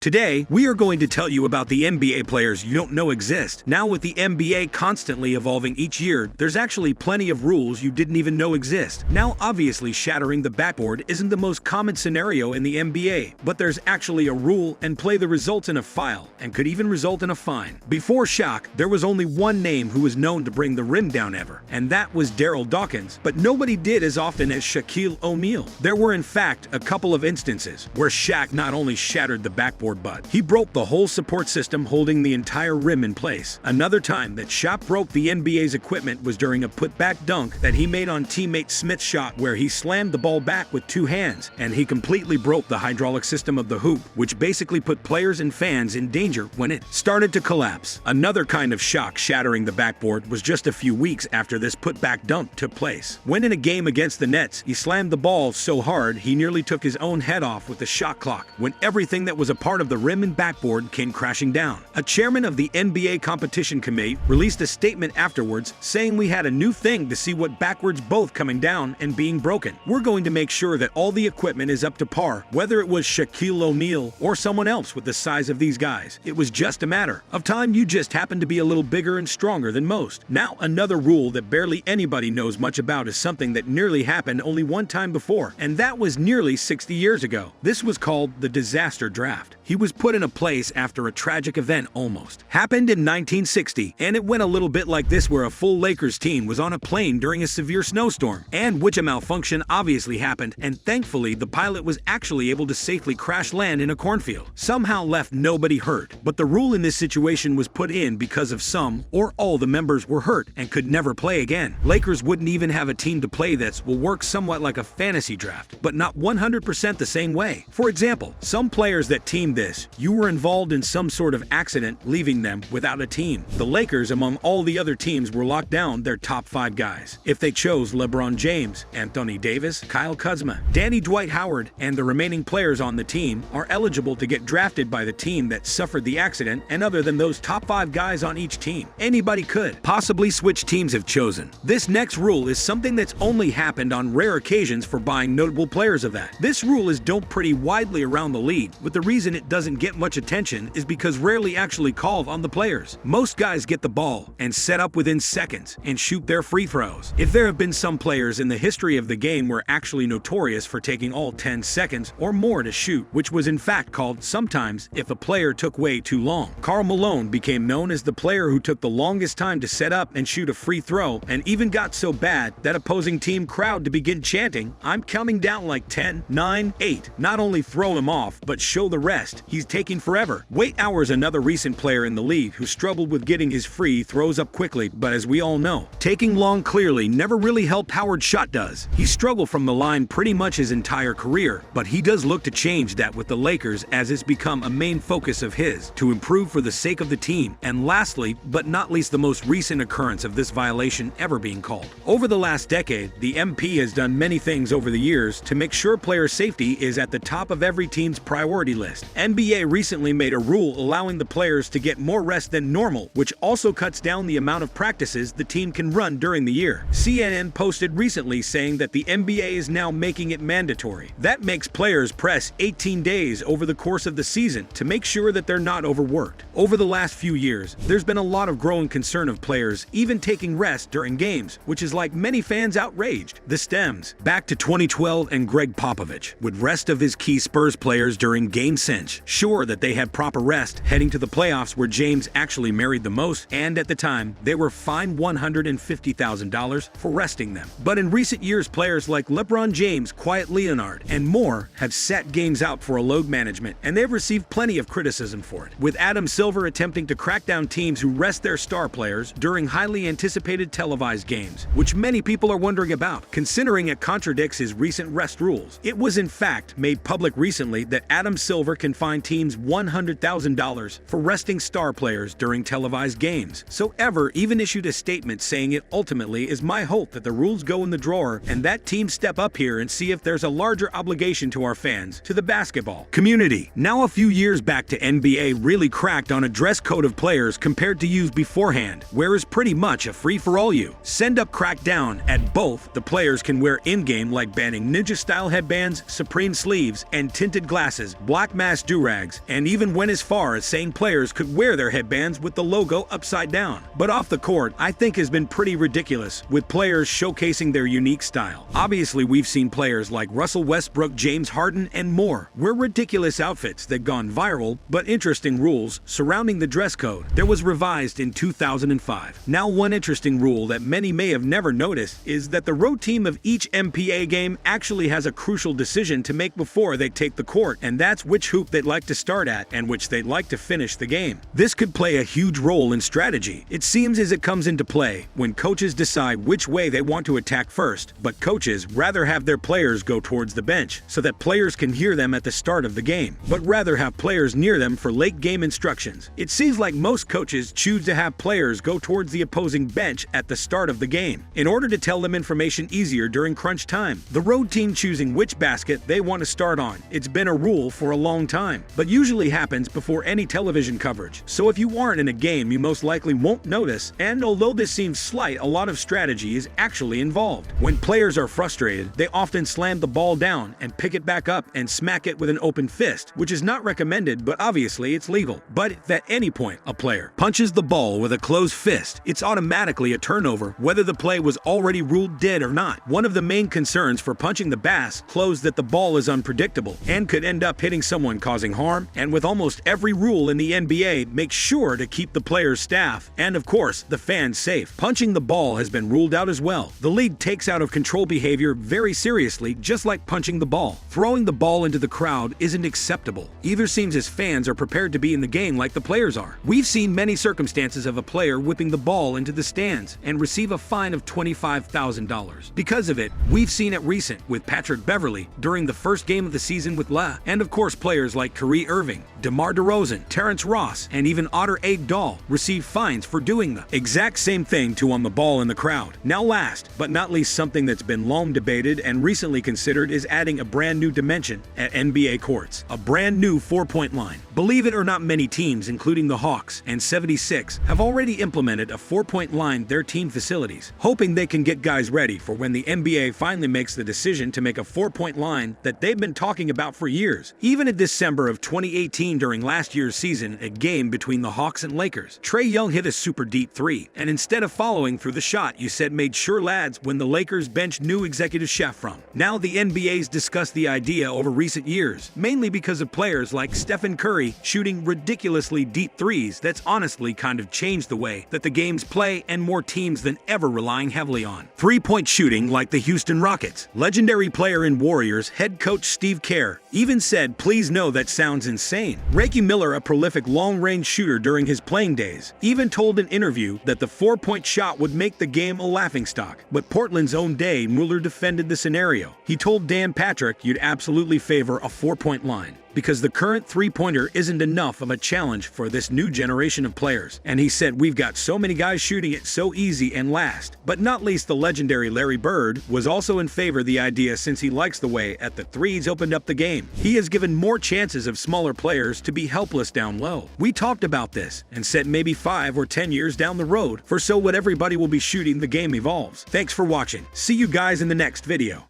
Today, we are going to tell you about the NBA players you don't know exist. Now, with the NBA constantly evolving each year, there's actually plenty of rules you didn't even know exist. Now, obviously, shattering the backboard isn't the most common scenario in the NBA, but there's actually a rule and play that results in a foul and could even result in a fine. Before Shaq, there was only one name who was known to bring the rim down ever, and that was Darryl Dawkins, but nobody did as often as Shaquille O'Neal. There were, in fact, a couple of instances where Shaq not only shattered the backboard, but he broke the whole support system holding the entire rim in place. Another time that Shaq broke the NBA's equipment was during a putback dunk that he made on teammate Smith's shot, where he slammed the ball back with two hands, and he completely broke the hydraulic system of the hoop, which basically put players and fans in danger when it started to collapse. Another kind of shock shattering the backboard was just a few weeks after this putback dunk took place. When in a game against the Nets, he slammed the ball so hard he nearly took his own head off with the shot clock, when everything that was a part of the rim and backboard came crashing down. A chairman of the NBA competition committee released a statement afterwards saying, "We had a new thing to see what backwards both coming down and being broken. We're going to make sure that all the equipment is up to par, whether it was Shaquille O'Neal or someone else with the size of these guys. It was just a matter of time. You just happened to be a little bigger and stronger than most." Now, another rule that barely anybody knows much about is something that nearly happened only one time before, and that was nearly 60 years ago. This was called the disaster draft. He was put in a place after a tragic event almost happened in 1960, and it went a little bit like this, where a full Lakers team was on a plane during a severe snowstorm, and which a malfunction obviously happened, and thankfully the pilot was actually able to safely crash land in a cornfield. Somehow left nobody hurt, but the rule in this situation was put in because of some or all the members were hurt and could never play again. Lakers wouldn't even have a team to play. This will work somewhat like a fantasy draft, but not 100% the same way. For example, some players that teamed this, you were involved in some sort of accident, leaving them without a team. The Lakers, among all the other teams, were locked down their top 5 guys. If they chose LeBron James, Anthony Davis, Kyle Kuzma, Danny Dwight Howard, and the remaining players on the team are eligible to get drafted by the team that suffered the accident, and other than those top 5 guys on each team, anybody could possibly switch teams if chosen. This next rule is something that's only happened on rare occasions for buying notable players of that. This rule is dumped pretty widely around the league, but the reason it doesn't get much attention is because rarely actually called on the players. Most guys get the ball and set up within seconds and shoot their free throws. If there have been some players in the history of the game were actually notorious for taking all 10 seconds or more to shoot, which was in fact called sometimes if a player took way too long. Karl Malone became known as the player who took the longest time to set up and shoot a free throw, and even got so bad that opposing team crowd to begin chanting, "I'm counting down like 10, 9, 8. Not only throw him off, but show the rest. He's taking forever." Wait hours, another recent player in the league who struggled with getting his free throws up quickly, but as we all know, taking long clearly never really helped Howard's shot does. He struggled from the line pretty much his entire career, but he does look to change that with the Lakers, as it's become a main focus of his to improve for the sake of the team. And lastly, but not least, the most recent occurrence of this violation ever being called. Over the last decade, the MP has done many things over the years to make sure player safety is at the top of every team's priority list. NBA recently made a rule allowing the players to get more rest than normal, which also cuts down the amount of practices the team can run during the year. CNN posted recently saying that the NBA is now making it mandatory. That makes players press 18 days over the course of the season to make sure that they're not overworked. Over the last few years, there's been a lot of growing concern of players even taking rest during games, which is like many fans outraged. This stems back to 2012 and Greg Popovich would rest of his key Spurs players during game cinch. Sure that they had proper rest heading to the playoffs, where James actually married the most, and at the time they were fined $150,000 for resting them. But in recent years, players like LeBron James, Kawhi Leonard, and more have sat games out for a load management, and they've received plenty of criticism for it, with Adam Silver attempting to crack down teams who rest their star players during highly anticipated televised games, which many people are wondering about, considering it contradicts his recent rest rules. It was in fact made public recently that Adam Silver can fine teams $100,000 for resting star players during televised games. So Ever even issued a statement saying, "It ultimately is my hope that the rules go in the drawer and that teams step up here and see if there's a larger obligation to our fans, to the basketball community." Now, a few years back to NBA really cracked on a dress code of players compared to use beforehand, where is pretty much a free-for-all. You send up crackdown at both. The players can wear in-game, like banning ninja-style headbands, Supreme sleeves, and tinted glasses, black mask do-rags, and even went as far as saying players could wear their headbands with the logo upside down. But off the court, I think has been pretty ridiculous, with players showcasing their unique style. Obviously, we've seen players like Russell Westbrook, James Harden, and more wear ridiculous outfits that gone viral, but interesting rules surrounding the dress code that was revised in 2005. Now, one interesting rule that many may have never noticed is that the road team of each NBA game actually has a crucial decision to make before they take the court, and that's which hoop they'd like to start at and which they'd like to finish the game. This could play a huge role in strategy. It seems as it comes into play when coaches decide which way they want to attack first, but coaches rather have their players go towards the bench so that players can hear them at the start of the game, but rather have players near them for late game instructions. It seems like most coaches choose to have players go towards the opposing bench at the start of the game in order to tell them information easier during crunch time. The road team choosing which basket they want to start on. It's been a rule for a long time, but usually happens before any television coverage. So if you aren't in a game, you most likely won't notice, and although this seems slight, a lot of strategy is actually involved. When players are frustrated, they often slam the ball down and pick it back up and smack it with an open fist, which is not recommended, but obviously it's legal. But if at any point a player punches the ball with a closed fist, it's automatically a turnover, whether the play was already ruled dead or not. One of the main concerns for punching the bass closed that the ball is unpredictable and could end up hitting someone, causing harm, and with almost every rule in the NBA, make sure to keep the player's staff and, of course, the fans safe. Punching the ball has been ruled out as well. The league takes out of control behavior very seriously, just like punching the ball. Throwing the ball into the crowd isn't acceptable. Either seems as fans are prepared to be in the game like the players are. We've seen many circumstances of a player whipping the ball into the stands and receive a fine of $25,000. Because of it, we've seen it recent with Patrick Beverley during the first game of the season with La, and of course players like Kyrie Irving, DeMar DeRozan, Terrence Ross, and even Otter Dahl receive fines for doing the exact same thing to on the ball in the crowd. Now last, but not least, something that's been long debated and recently considered is adding a brand new dimension at NBA courts, a brand new 4-point line. Believe it or not, many teams, including the Hawks and 76, have already implemented a 4-point line their team facilities, hoping they can get guys ready for when the NBA finally makes the decision to make a 4-point line that they've been talking about for years. Even in December of 2018 during last year's season, a game between the Hawks and Lakers, Trae Young hit a super deep three, and instead of following through the shot, you said made sure lads when the Lakers bench new executive chef from. Now the NBA's discussed the idea over recent years, mainly because of players like Stephen Curry shooting ridiculously deep threes that's honestly kind of changed the way that the games play, and more teams than ever relying heavily on three-point shooting like the Houston Rockets. Legendary player in Warriors head coach Steve Kerr even said, "Please know that sounds insane." Reggie Miller, a prolific long-range shooter during his playing days, even told an interview that the 4-point shot would make the game a laughingstock. But Portland's own Dave Mueller defended the scenario. He told Dan Patrick you'd absolutely favor a 4-point line because the current three-pointer isn't enough of a challenge for this new generation of players. And he said, "We've got so many guys shooting it so easy and last." But not least, the legendary Larry Bird was also in favor of the idea since he likes the way at the threes opened up the game. He has given more chances of smaller players to be helpless down low. We talked about this and said maybe 5 or 10 years down the road, for so what everybody will be shooting, the game evolves. Thanks for watching. See you guys in the next video.